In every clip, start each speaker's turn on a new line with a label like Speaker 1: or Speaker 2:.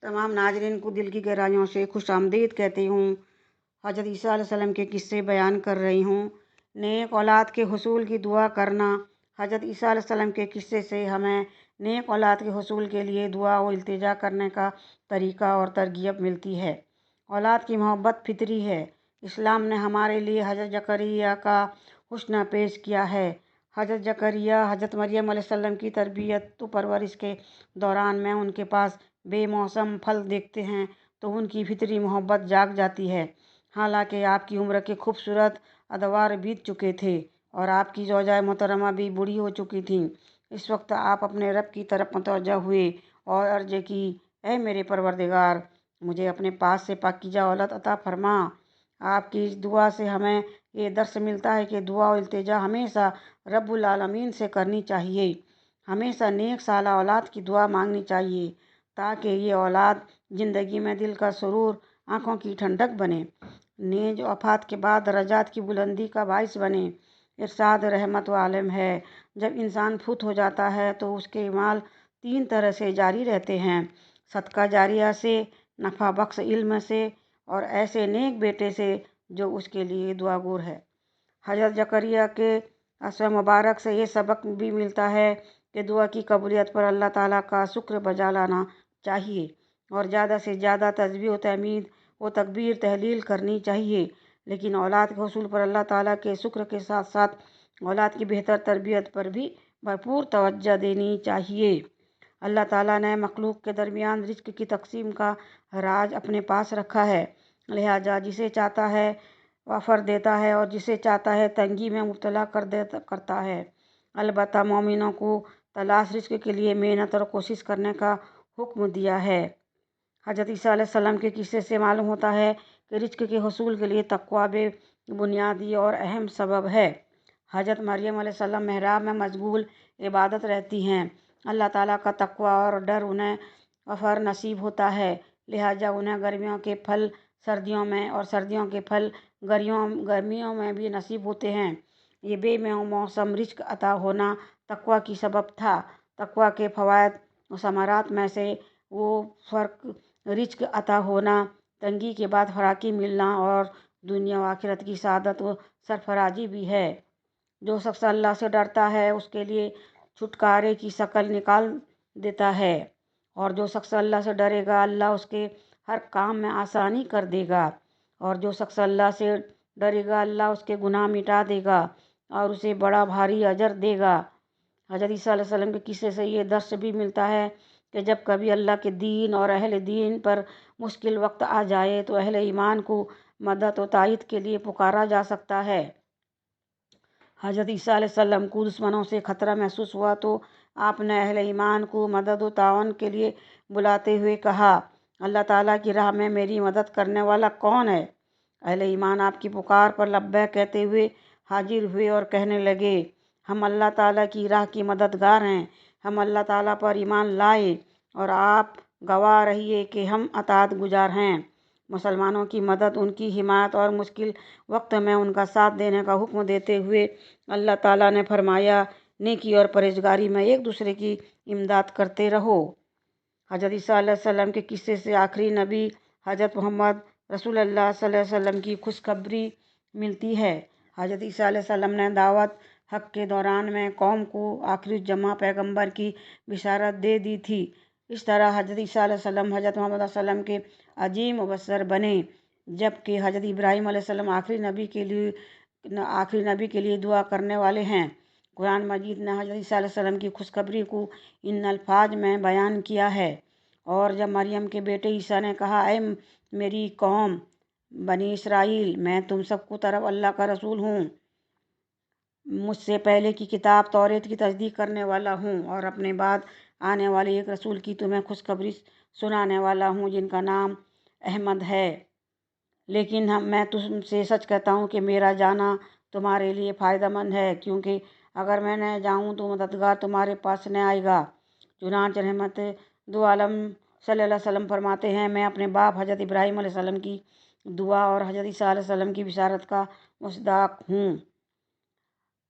Speaker 1: तमाम नाज़रीन को दिल की गहराइयों से खुश आमदीद कहती हूँ। हज़रत ईसा अलैहिस्सलाम के किस्से बयान कर रही हूँ। नेक औलाद के हुसूल की दुआ करना। हज़रत ईसा अलैहिस्सलाम के किस्से से हमें नेक औलाद के हुसूल के लिए दुआ व इल्तिजा करने का तरीक़ा और तरगीब मिलती है। औलाद की मोहब्बत फितरी है। इस्लाम ने हमारे लिए हज़रत ज़करिया का हुस्न पेश किया है। हज़रत ज़करिया हज़रत मरियम अलैहिस्सलाम की तरबियत व परवरिश के दौरान में उनके पास बेमौसम फल देखते हैं तो उनकी फितरी मोहब्बत जाग जाती है। हालांकि आपकी उम्र के खूबसूरत अदवार बीत चुके थे और आपकी ज़ौजा मोहतरमा भी बूढ़ी हो चुकी थीं। इस वक्त आप अपने रब की तरफ मुतवज्जा हुए और अर्ज की, ऐ मेरे परवरदिगार, मुझे अपने पास से पाकीज़ा औलाद अता फरमा। आपकी इस दुआ से हमें ये दर्स मिलता है कि दुआ और इल्तिजा हमेशा रब्बुल आलमीन से करनी चाहिए। हमेशा नेक साला औलाद की दुआ मांगनी चाहिए ताकि ये औलाद ज़िंदगी में दिल का सुरूर, आँखों की ठंडक बने, नेज वफ़ात के बाद दर्जात की बुलंदी का बाइस बने। इरशाद रहमत व आलम है, जब इंसान फुत हो जाता है तो उसके माल 3 तरह से जारी रहते हैं, सदका जारिया से, नफ़ा बख्श इल्म से और ऐसे नेक बेटे से जो उसके लिए दुआगोर है। हज़रत ज़करिया के असर मुबारक से ये सबक भी मिलता है कि दुआ की कबूलियत पर अल्लाह ताला का शुक्र बजा लाना चाहिए और ज़्यादा से ज़्यादा तस्बीह व तहमीद व तकबीर तहलील करनी चाहिए। लेकिन औलाद के हसूल पर अल्लाह ताला के शुक्र के साथ साथ औलाद की बेहतर तरबियत पर भी भरपूर तवज्जो देनी चाहिए। अल्लाह ताला ने मखलूक के दरमियान रिज़्क़ की तकसीम का राज अपने पास रखा है, लिहाजा जिसे चाहता है वफ़र देता है और जिसे चाहता है तंगी में मुब्तला करता है। अलबत्ता मोमिनों को तलाश रिज़्क़ के लिए मेहनत और कोशिश करने का हुक्म दिया है। हज़रत ईसा अलैहिस्सलाम के किस्से से मालूम होता है कि रिज़्क़ के हसूल के लिए तक़वा बुनियादी और अहम सबब है। हज़रत मरियम अलैहिस्सलाम मेहराब में मशगूल इबादत रहती हैं। अल्लाह ताला का तक़वा और डर उन्हें वफ़र नसीब होता है, लिहाजा उन्हें गर्मियों के फल सर्दियों में और सर्दियों के फल गर्मियों में भी नसीब होते हैं। ये बेमौसम रिज़्क़ अता होना तक़वा की सबब था। तक़वा के फ़वाइद और समारात में से वो फ़र्क रिज़्क़ अता होना, तंगी के बाद फराकी मिलना और दुनिया व आखिरत की सआदत व सरफराजी भी है। जो शख्स अल्लाह से डरता है उसके लिए छुटकारे की शक्ल निकाल देता है और जो शख्स अल्लाह से डरेगा अल्लाह उसके हर काम में आसानी कर देगा और जो शख्स अल्लाह से डरेगा अल्लाह उसके गुनाह मिटा देगा और उसे बड़ा भारी अजर देगा। हज़रत ईसा अलैहिस्सलाम के किस्से से ये दर्स भी मिलता है कि जब कभी अल्लाह के दीन और अहले दीन पर मुश्किल वक्त आ जाए तो अहले ईमान को मदद व तायद के लिए पुकारा जा सकता है। हज़रत ईसा अलैहिस्सलाम को दुश्मनों से ख़तरा महसूस हुआ तो आपने अहले ईमान को मदद व तावन के लिए बुलाते हुए कहा, अल्लाह ताला की राह में मेरी मदद करने वाला कौन है? अहले ईमान आपकी पुकार पर लब्बैक कहते हुए हाजिर हुए और कहने लगे, हम अल्लाह ताला की राह की मददगार हैं, हम अल्लाह ताला पर ईमान लाए और आप गवाह रहिए कि हम अताअत गुजार हैं। मुसलमानों की मदद, उनकी हिमायत और मुश्किल वक्त में उनका साथ देने का हुक्म देते हुए अल्लाह ताला ने फरमाया, नेकी और परहेज़गारी में एक दूसरे की इमदाद करते रहो। हज़रत ईसा अलैहिस्सलाम के किस्से से आखिरी नबी हज़रत मोहम्मद रसूलुल्लाह सल्लल्लाहु अलैहि वसल्लम की खुशखबरी मिलती है। हज़रत ईसा अलैहिस्सलाम ने दावत हक़ के दौरान में कौम को आखिरी जमा पैगंबर की बिशारत दे दी थी। इस तरह हज़रत ईसा अलैहिस्सलाम हज़रत मोहम्मद सल्लल्लाहु अलैहि वसल्लम के अजीम मुबश्शिर बने, जबकि हज़रत इब्राहीम अलैहिस्सलाम आखिरी नबी के लिए दुआ करने वाले हैं। कुरान मजीद ने हज़रत ईसा अलैहिस्सलाम की खुशखबरी को इन अल्फाज में बयान किया है, और जब मरियम के बेटे ईसा ने कहा, ऐ मेरी कौम बनी इसराइल, मैं तुम सबको तरफ अल्लाह का रसूल हूँ, मुझसे पहले की किताब तौरेत की तस्दीक करने वाला हूँ और अपने बाद आने वाले एक रसूल की तुम्हें खुशखबरी सुनाने वाला हूँ जिनका नाम अहमद है। लेकिन मैं तुमसे सच कहता हूँ कि मेरा जाना तुम्हारे लिए फ़ायदेमंद है, क्योंकि अगर मैं न जाऊँ तो मददगार तुम्हारे पास न आएगा। चुनांचे रहमत दो आलम सल्लल्लाहु अलैहि वसल्लम फरमाते हैं, मैं अपने बाप हज़रत इब्राहीम अलैहिस्सलाम की दुआ और हज़रत ईसा अलैहिस्सलाम की बिशारत का मुसदाक हूँ।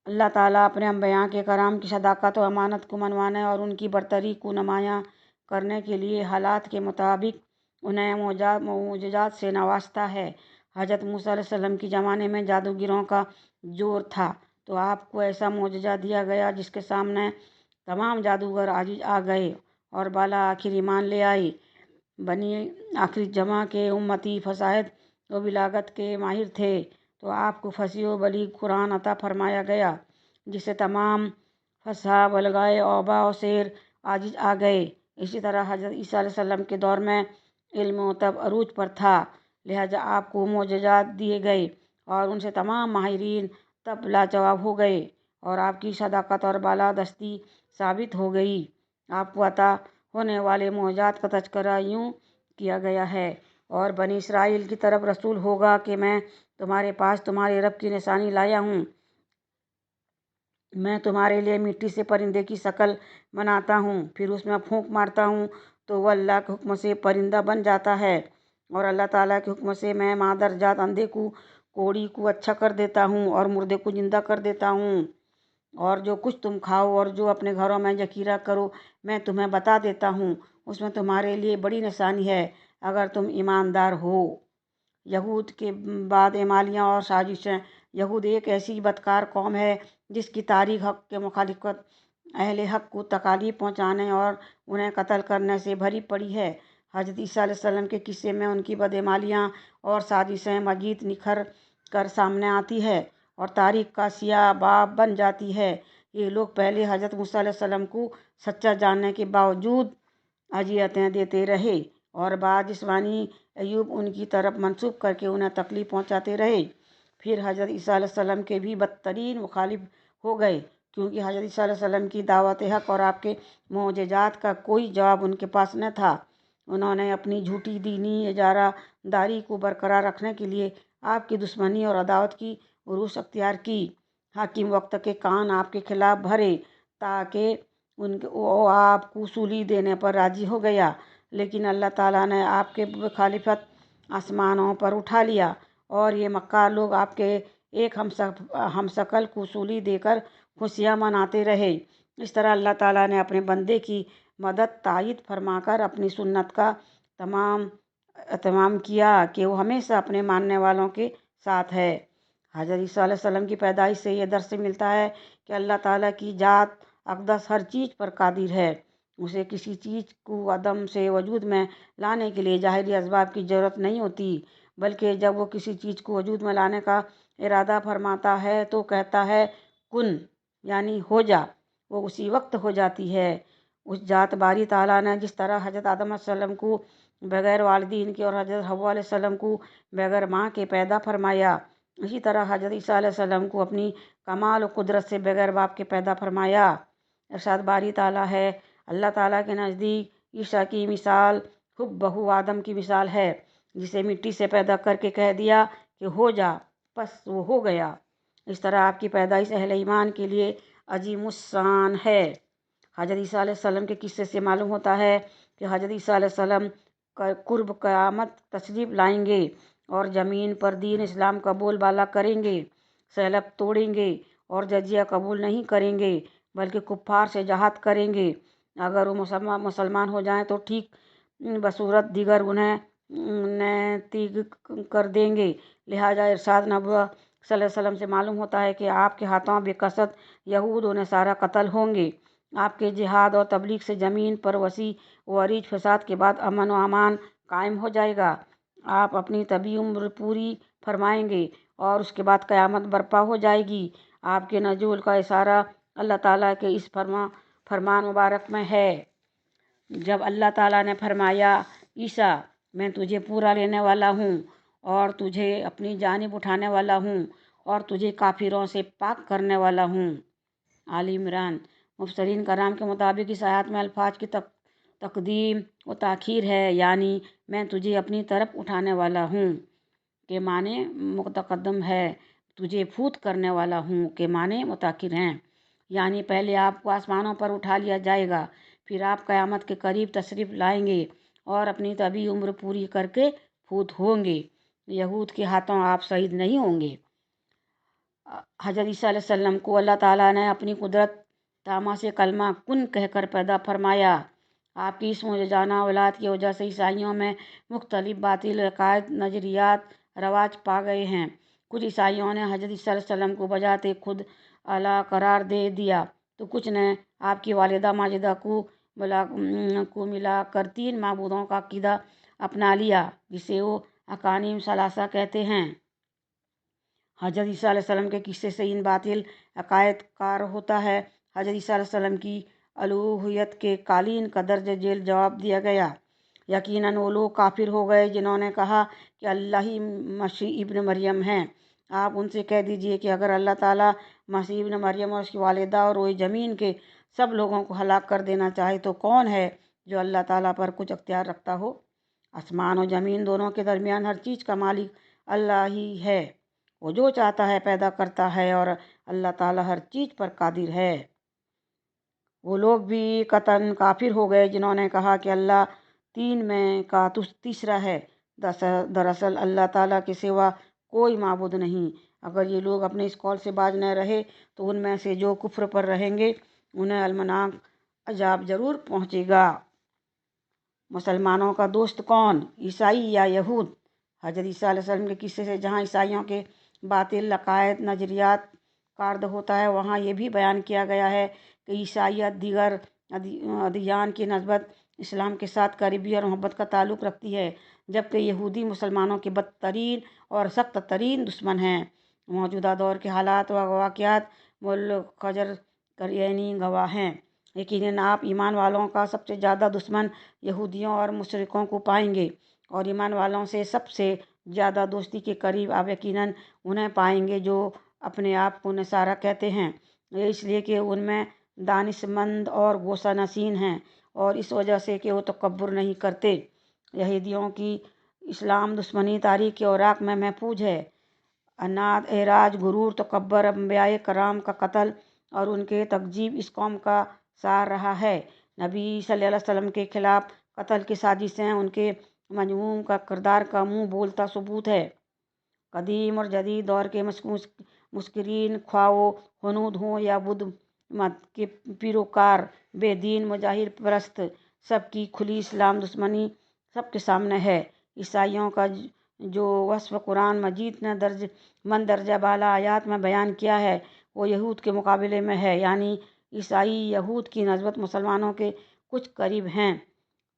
Speaker 1: अल्लाह ताला अपने अंबिया के कराम की सदाकत और अमानत को मनवाने और उनकी बरतरी को नुमायाँ کرنے کے لیے حالات کے مطابق انہیں معجزات سے نوازتا ہے۔ حضرت موسیٰ علیہ السلام کے زمانے میں جادوگروں کا زور تھا، تو آپ کو ایسا معجزہ دیا گیا جس کے سامنے تمام جادوگر عاجز آ گئے اور بالا آخر ایمان لے آئے۔ بنی آخری جمع کے امتی فصاحت و بلاغت کے ماہر تھے، تو آپ کو فصیح و بلیغ قرآن عطا فرمایا گیا، جس سے تمام فصاح بلغائے اوبا و شعر عاجز آ گئے۔ اسی طرح حضرت عیسیٰ علیہ السلام کے دور میں علم و طب عروج پر تھا، لہٰذا آپ کو معجزات دیے گئے اور ان سے تمام ماہرین طب لاجواب ہو گئے اور آپ کی صداقت اور بالادستی ثابت ہو گئی۔ آپ کو عطا ہونے والے معجزات کا تذکرہ یوں کیا گیا ہے: اور بنی اسرائیل کی طرف رسول ہوگا کہ میں تمہارے پاس تمہارے رب کی نشانی لایا ہوں۔ میں تمہارے لیے مٹی سے پرندے کی شکل بناتا ہوں، پھر اس میں پھونک مارتا ہوں تو وہ اللہ کے حکم سے پرندہ بن جاتا ہے، اور اللہ تعالیٰ کے حکم سے میں مادر جات اندھے کو، کوڑی کو اچھا کر دیتا ہوں اور مردے کو زندہ کر دیتا ہوں۔ اور جو کچھ تم کھاؤ اور جو اپنے گھروں میں ذخیرہ کرو میں تمہیں بتا دیتا ہوں، اس میں تمہارے لیے بڑی نشانی ہے اگر تم ایماندار ہو۔ یہود کے بعد امالیاں اور سازشیں۔ یہود ایک ایسی بدکار قوم ہے جس کی تاریخ حق کے مخالفت، اہل حق کو تکالیف پہنچانے اور انہیں قتل کرنے سے بھری پڑی ہے۔ حضرت عیسیٰ علیہ السلام کے قصے میں ان کی بدعمالیاں اور سازشیں مزید نکھر کر سامنے آتی ہے اور تاریخ کا سیاہ باب بن جاتی ہے۔ یہ لوگ پہلے حضرت موسیٰ علیہ السلام کو سچا جاننے کے باوجود اذیتیں دیتے رہے اور بعض جسمانی عیوب ان کی طرف منسوب کر کے انہیں تکلیف پہنچاتے رہے۔ پھر حضرت عیسیٰ علیہ السلام کے بھی بدترین مخالف ہو گئے، کیونکہ حضرت عیسیٰ علیہ السلام کی دعوت حق اور آپ کے معجزات کا کوئی جواب ان کے پاس نہ تھا۔ انہوں نے اپنی جھوٹی دینی اجارہ داری کو برقرار رکھنے کے لیے آپ کی دشمنی اور عداوت کی عروج اختیار کی۔ حاکم وقت کے کان آپ کے خلاف بھرے تاکہ وہ آپ کو سولی دینے پر راضی ہو گیا، لیکن اللہ تعالیٰ نے آپ کے مخالفت آسمانوں پر اٹھا لیا اور یہ مکار لوگ آپ کے ایک ہمشکل کو سولی دے کر خوشیاں مناتے رہے۔ اس طرح اللہ تعالیٰ نے اپنے بندے کی مدد تائید فرما کر اپنی سنت کا اتمام کیا کہ وہ ہمیشہ اپنے ماننے والوں کے ساتھ ہے۔ حضرت عیسیٰ علیہ السلام کی پیدائش سے یہ درس ملتا ہے کہ اللہ تعالیٰ کی ذات اقدس ہر چیز پر قادر ہے۔ اسے کسی چیز کو عدم سے وجود میں لانے کے لیے ظاہری اسباب کی ضرورت نہیں ہوتی، بلکہ جب وہ کسی چیز کو وجود میں لانے کا ارادہ فرماتا ہے تو کہتا ہے کن، یعنی ہو جا، وہ اسی وقت ہو جاتی ہے۔ اس ذات باری تعالیٰ نے جس طرح حضرت آدم علیہ السلام کو بغیر والدین کے اور حضرت حوا علیہ السلام کو بغیر ماں کے پیدا فرمایا، اسی طرح حضرت عیسیٰ علیہ السلام کو اپنی کمال و قدرت سے بغیر باپ کے پیدا فرمایا۔ ارشاد باری تعالیٰ ہے: اللہ تعالیٰ کے نزدیک عیسیٰ کی مثال بہو آدم کی مثال ہے، جسے مٹی سے پیدا کر کے کہہ دیا کہ ہو جا، بس وہ ہو گیا۔ اس طرح آپ کی پیدائش اہل ایمان کے لیے عظیم الشان ہے۔ حضرت عیسیٰ علیہ السلام کے قصے سے معلوم ہوتا ہے کہ حضرت عیسیٰ علیہ السلام قرب قیامت تشریف لائیں گے اور زمین پر دین اسلام کا بول بالا کریں گے، صلیب توڑیں گے اور جزیہ قبول نہیں کریں گے، بلکہ کفار سے جہاد کریں گے۔ اگر وہ مسلمان ہو جائیں تو ٹھیک بصورت دیگر انہیں تیگ کر دیں گے۔ لہٰذا ارشاد نبوت صلی اللہ علیہ وسلم سے معلوم ہوتا ہے کہ آپ کے ہاتھوں بے کثرت یہود و نصارہ قتل ہوں گے۔ آپ کے جہاد اور تبلیغ سے زمین پر وسیع و عریض فساد کے بعد امن و امان قائم ہو جائے گا۔ آپ اپنی طبی عمر پوری فرمائیں گے اور اس کے بعد قیامت برپا ہو جائے گی۔ آپ کے نزول کا اشارہ اللہ تعالیٰ کے اس فرمان مبارک میں ہے، جب اللہ تعالیٰ نے فرمایا: عیسیٰ، میں تجھے پورا لینے والا ہوں اور تجھے اپنی جانب اٹھانے والا ہوں اور تجھے کافروں سے پاک کرنے والا ہوں۔ آل عمران۔ مفسرین کرام کے مطابق اس آیت میں الفاظ کی تقدیم و تاخیر ہے، یعنی میں تجھے اپنی طرف اٹھانے والا ہوں کے معنی متقدم ہے، تجھے فوت کرنے والا ہوں کے معنی متاخر ہیں، یعنی پہلے آپ کو آسمانوں پر اٹھا لیا جائے گا، پھر آپ قیامت کے قریب تشریف لائیں گے اور اپنی طبی عمر پوری کر کے فوت ہوں گے۔ یہود کے ہاتھوں آپ شہید نہیں ہوں گے۔ حضرت عیسیٰ علیہ السلام کو اللہ تعالیٰ نے اپنی قدرت تامہ سے کلمہ کن کہہ کر پیدا فرمایا۔ आपकी इस मुजजाना औलाद की वजह से ईसाइयों में मुख्तलिफ बातिल अकायद नज़रियात रवाज पा गए हैं। कुछ ईसाइयों ने हज़रत ईसा अलैहिस्सलाम को बजाते खुद अल्लाह करार दे दिया, तो कुछ ने आपकी वालिदा माजिदा को मिला कर 3 माबूदों का अकीदा अपना लिया, जिसे वो अकानीम सलासा कहते हैं। हज़रत ईसा अलैहिस्सलाम के किस्से से इन बातिल अकायद कार होता है। हज़रत ईसा अलैहिस्सलाम की अलूहियत के कालीन का दर्ज जेल जवाब दिया गया। यकीनन वो लोग काफिर हो गए जिन्होंने कहा कि अल्लाह ही मसीह इब्न मरियम हैं। आप उनसे कह दीजिए कि अगर अल्लाह ताला मसीह इब्न मरियम और उसकी वालिदा और रोए ज़मीन के सब लोगों को हलाक कर देना चाहे तो कौन है जो अल्लाह ताला पर कुछ अख्तियार रखता हो। आसमान और ज़मीन दोनों के दरमियान हर चीज़ का मालिक अल्लाह ही है। वो जो चाहता है पैदा करता है और अल्लाह ताला हर चीज़ पर कादिर है। वो लोग भी कतन काफिर हो गए जिन्होंने कहा कि अल्लाह 3 में का तीसरा है। दरअसल अल्लाह ताला के सिवा कोई माबूद नहीं। अगर ये लोग अपने इस कौल से बाज न रहे तो उनमें से जो कुफ्र पर रहेंगे उन्हें अलमनाक अजाब ज़रूर पहुँचेगा। मुसलमानों का दोस्त कौन, ईसाई या यहूद? हज़रत ईसा अलैहिस्सलाम के किस्से से जहाँ ईसाइयों के बातिल अकायद नज़रियात कार्द होता है, वहाँ ये भी बयान किया गया है कि ईसाइयत दीगर अदियान की नस्बत इस्लाम के साथ करीबी और मोहब्बत का ताल्लुक़ रखती है, जबकि यहूदी मुसलमानों के बदतरीन और सख्त तरीन दुश्मन हैं। मौजूदा दौर के हालात व वाक़यात मुल्खजर करयनी गवाह हैं। यकीनन आप ईमान वालों का सबसे ज़्यादा दुश्मन यहूदियों और मुशरिकों को पाएंगे, और ईमान वालों से सबसे ज़्यादा दोस्ती के करीब आप यकीनन उन्हें पाएंगे जो अपने आप को नसारा कहते हैं। ये इसलिए कि उनमें दानिशमंद और गोसा नसीन हैं, और इस वजह से कि वो तकब्बुर नहीं करते। यहूदियों की इस्लाम दुश्मनी तारीख़ के औराक में महफूज है। अनाद, एराज, गुरूर, तकब्बर, अंबियाए कराम का कत्ल और उनके तकजीब इस कौम का सार रहा है। नबी सल्लल्लाहु अलैहि वसल्लम के खिलाफ कत्ल की साजिशें उनके मजमूम का किरदार का मुँह बोलता सबूत है। कदीम और जदीद दौर के मुस्किरीन, ख्वाह वो हनूद हों या बुद्ध मत के पिरोकार, बेदीन मुजाहिर परस्त, सबकी खुली इस्लाम दुश्मनी सबके सामने है। ईसाइयों का जो वस्फ कुरान मजीद ने दर्जा बाला आयात में बयान किया है वो यहूद के मुकाबले में है, यानी ईसाई यहूद की नस्बत मुसलमानों के कुछ करीब हैं।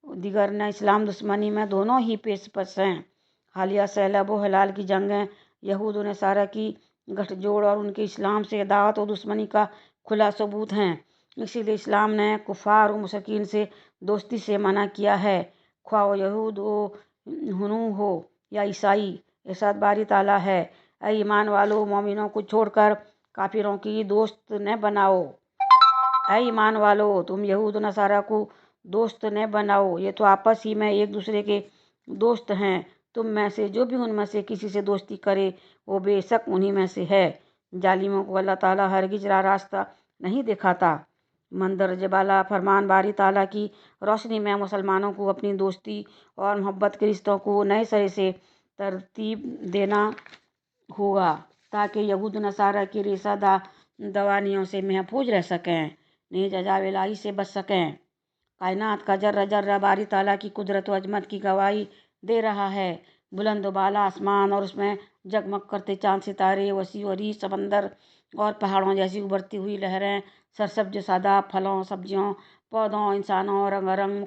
Speaker 1: दिगर ने इस्लाम दुश्मनी में दोनों ही पेश हैं। हालिया सैलाब व हिलाल की जंगें यहूद व नसारा की गठजोड़ और उनके इस्लाम से दावत और दुश्मनी का खुला सबूत हैं। इसीलिए इस्लाम ने कुफार व मुशरिकीन से दोस्ती से मना किया है, ख्वाह वो यहूद व हनू हो या ईसाई। इरशाद बारी ताला है, ऐ ईमान वालों, मोमिनों को छोड़कर काफिरों की दोस्त न बनाओ। ऐ ईमान वालों, तुम यहूद नसारा को दोस्त न बनाओ, ये तो आपस ही में एक दूसरे के दोस्त हैं। तुम में से जो भी उनमें से किसी से दोस्ती करे वो बेशक उन्हीं में से है। जालिमों को अल्लाह ताला हरगिज रास्ता नहीं दिखाता। मंदर जबाला फरमान बारी ताला की रोशनी में मुसलमानों को अपनी दोस्ती और मोहब्बत के रिश्तों को नए सिरे से तरतीब देना होगा, ताकि यहूद नसारा की रेशा दवानियों से महफूज रह सकें, नीज अजाब इलाही से बच सकें। कायनात का जर्रा जर्रा बारी ताला की कुदरत व अजमत की गवाही दे रहा है। बुलंद बाला आसमान और उसमें जगमग करते चांद सितारे, वसी वरी समंदर और पहाड़ों जैसी उभरती हुई लहरें, सरसब्ज सादाब फलों, सब्जियों, पौधों, इंसानों और रंगारंग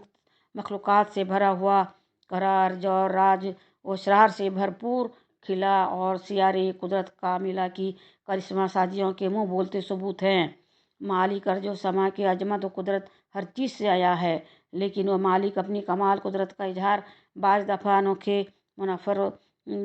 Speaker 1: मखलूक़ात से भरा हुआ करार जौर राज व शरार से भरपूर खिला और सियारे कुदरत कामिला की करिश्मा साजियों के मुँह बोलते सबूत हैं। मालिक अर्ज़ व समा के अजमत व कुदरत हर चीज़ से आया है, लेकिन वह मालिक अपनी कमाल कुदरत का इजहार बाज़ दफ़ा अनोखे मुनफ़्फ़र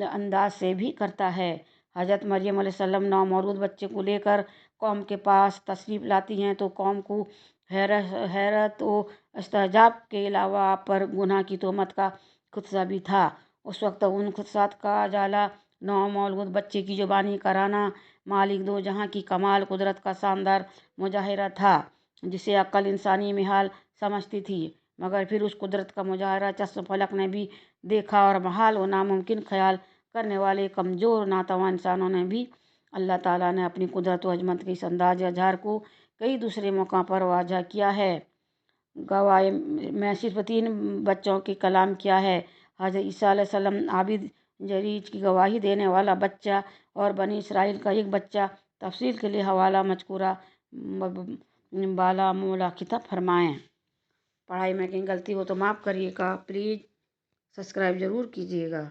Speaker 1: अंदाज से भी करता है। हज़रत मरियम अलैहिस्सलाम नौमौलूद बच्चे को लेकर कौम के पास तशरीफ़ लाती हैं तो कौम को हैरत व इस्तेजाब के अलावा आप पर गुनाह की तोहमत का खुदसा भी था। उस वक्त उन खुदसात का जाला नौमौलूद बच्चे की ज़ुबानी कराना मालिक दो जहाँ की कमाल कुदरत का शानदार मुजाहिरा था, जिसे अक्ल इंसानी मिहाल समझती थी। मगर फिर उस कुदरत का मुजाहिरा चश्म फलक ने भी देखा, और महाल व नामुमकिन ख्याल करने वाले कमज़ोर नातवान इंसानों ने भी। अल्लाह ताला ने अपनी कुदरत व अजमत के इस अंदाज़ इजहार को कई दूसरे मौक़ों पर वाज़ह किया है। گواہ میں صرف 3 بچوں کے کلام کیا ہے۔ حضرت عیسیٰ علیہ السلام عابد جریج کی گواہی دینے والا بچہ اور بنی اسرائیل کا ایک بچہ۔ تفصیل کے لیے حوالہ مذکورہ بالا ملاحظہ فرمائیں۔ پڑھائی میں کہیں غلطی ہو تو معاف کریے گا، پلیز سبسکرائب ضرور کیجیے گا۔